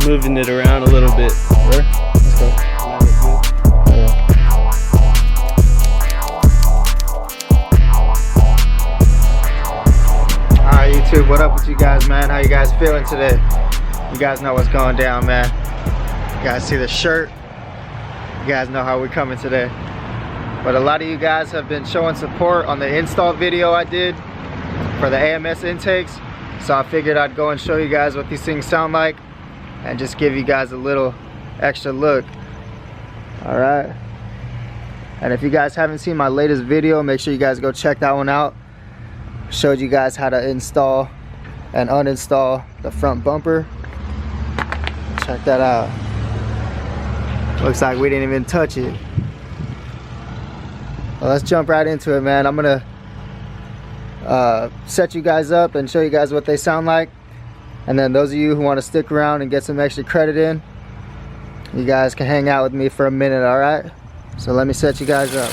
Moving it around a little bit. Where? Let's go. Alright, YouTube, what up with you guys, man? How you guys feeling today? You guys know what's going down, man. You guys see the shirt? You guys know how we're coming today. But a lot of you guys have been showing support on the install video I did for the AMS intakes. So I figured I'd go and show you guys what these things sound like and just give you guys a little extra look. All right, and if you guys haven't seen my latest video, make sure you guys go check that one out. Showed you guys how to install and uninstall the front bumper. Check that out. Looks like we didn't even touch it. Well, let's jump right into it, man. I'm gonna set you guys up and show you guys what they sound like. And then those of you who want to stick around and get some extra credit in, you guys can hang out with me for a minute, all right? So let me set you guys up.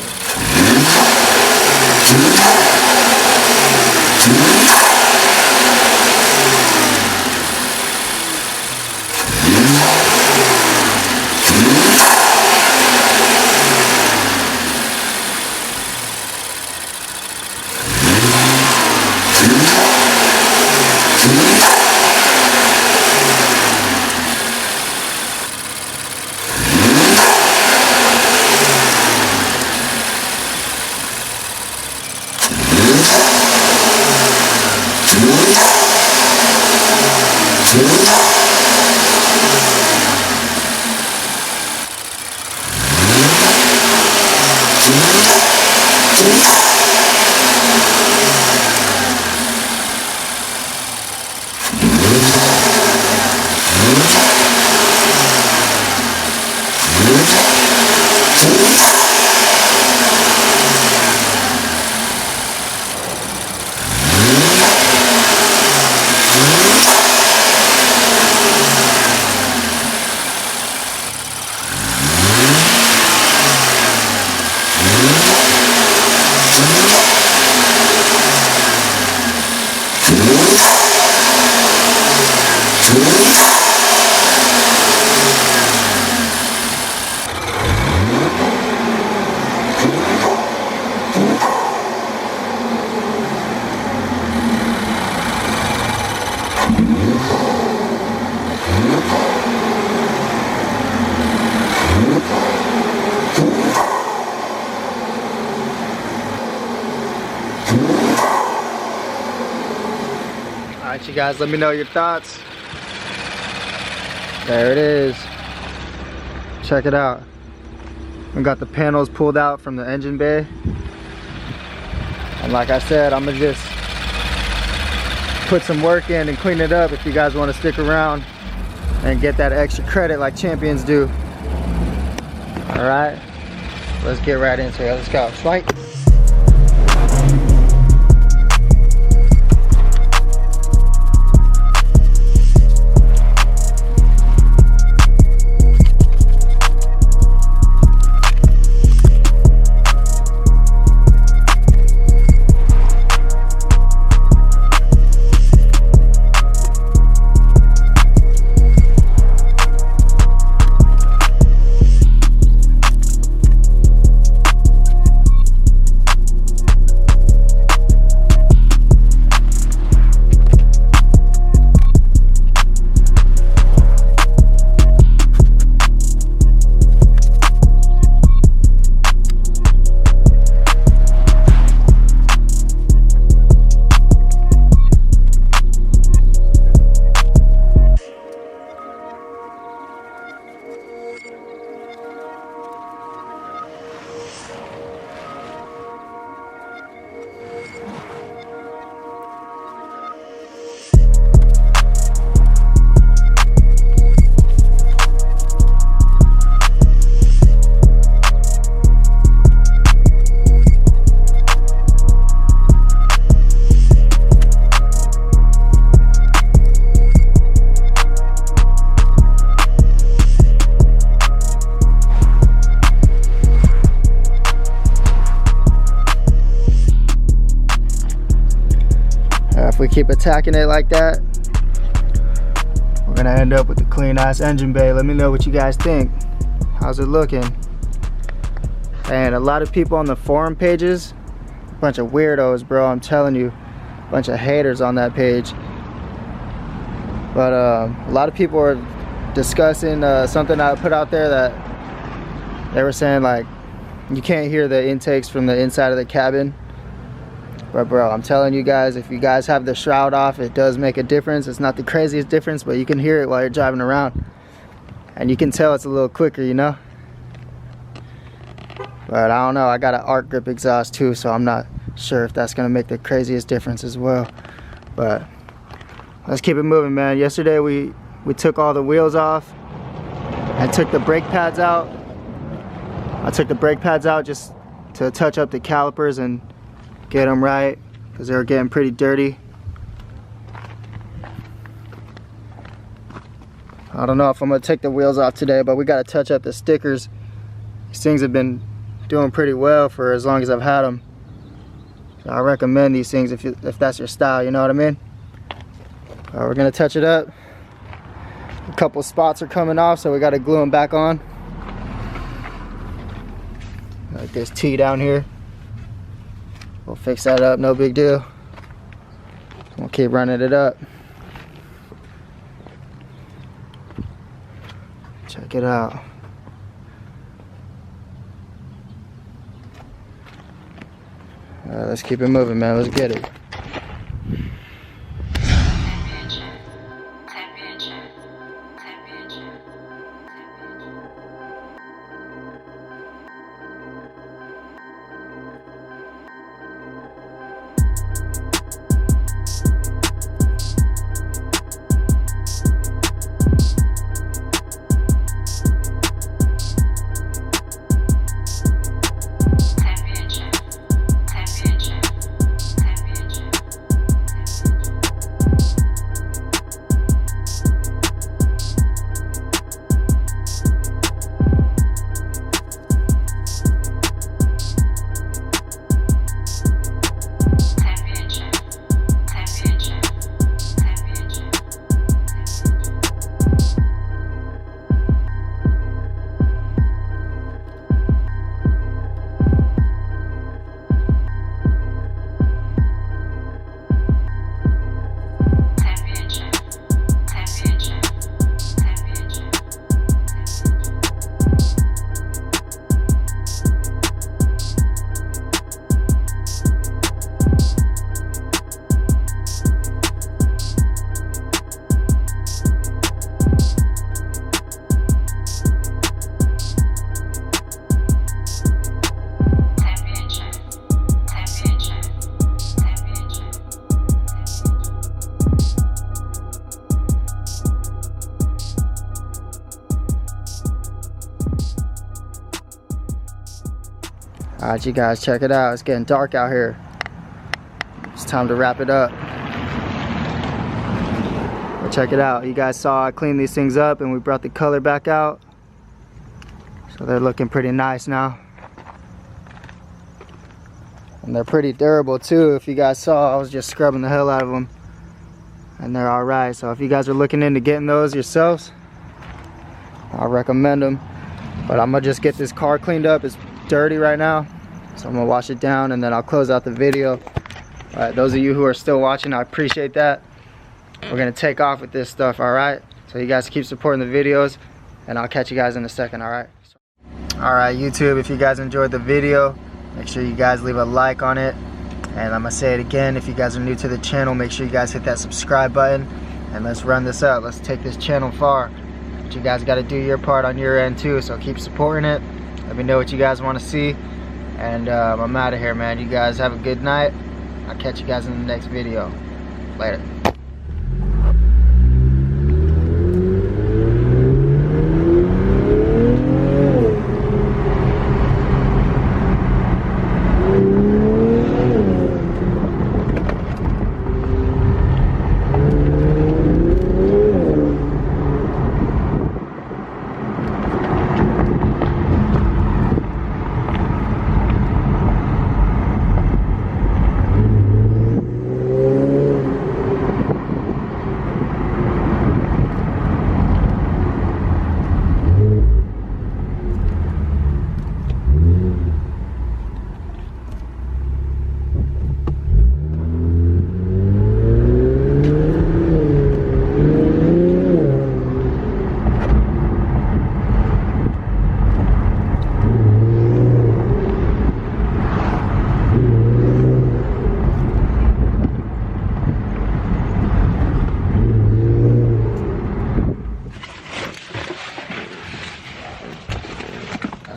Alright, you guys, let me know your thoughts. There it is. Check it out. We got the panels pulled out from the engine bay. And like I said, I'm gonna just put some work in and clean it up if you guys want to stick around and get that extra credit like champions do. Alright, let's get right into it. Let's go. Swipe. If we keep attacking it like that, we're gonna end up with a clean ass engine bay. Let me know what you guys think. How's it looking? And a lot of people on the forum pages, a bunch of weirdos, bro, I'm telling you, a bunch of haters on that page. But a lot of people are discussing something I put out there, that they were saying like you can't hear the intakes from the inside of the cabin. But bro, I'm telling you guys, if you guys have the shroud off, it does make a difference. It's not the craziest difference, but you can hear it while you're driving around, and you can tell it's a little quicker, you know. But I don't know, I got an arc grip exhaust too, so I'm not sure if that's gonna make the craziest difference as well. But let's keep it moving, man. Yesterday we took all the wheels off and took the brake pads out. I took the brake pads out just to touch up the calipers and get them right, because they were getting pretty dirty. I don't know if I'm gonna take the wheels off today, but we gotta touch up the stickers. These things have been doing pretty well for as long as I've had them. So I recommend these things if that's your style, you know what I mean? We're gonna touch it up. A couple spots are coming off, so we gotta glue them back on. Like this T down here. We'll fix that up, no big deal. We'll keep running it up. Check it out. Let's keep it moving, man. Let's get it. Alright, you guys, check it out. It's getting dark out here. It's time to wrap it up. But check it out. You guys saw I cleaned these things up and we brought the color back out. So they're looking pretty nice now. And they're pretty durable too. If you guys saw, I was just scrubbing the hell out of them. And they're alright. So if you guys are looking into getting those yourselves, I recommend them. But I'm gonna just get this car cleaned up. It's dirty right now, so I'm gonna wash it down and then I'll close out the video. Alright, those of you who are still watching, I appreciate that. We're gonna take off with this stuff, alright? So you guys keep supporting the videos and I'll catch you guys in a second, alright? Alright, YouTube, if you guys enjoyed the video, make sure you guys leave a like on it. And I'm gonna say it again, if you guys are new to the channel, make sure you guys hit that subscribe button and let's run this up. Let's take this channel far. But you guys got to do your part on your end too, so keep supporting it. Let me know what you guys want to see, and I'm out of here, man. You guys have a good night. I'll catch you guys in the next video. Later.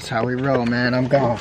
That's how we roll, man. I'm gone.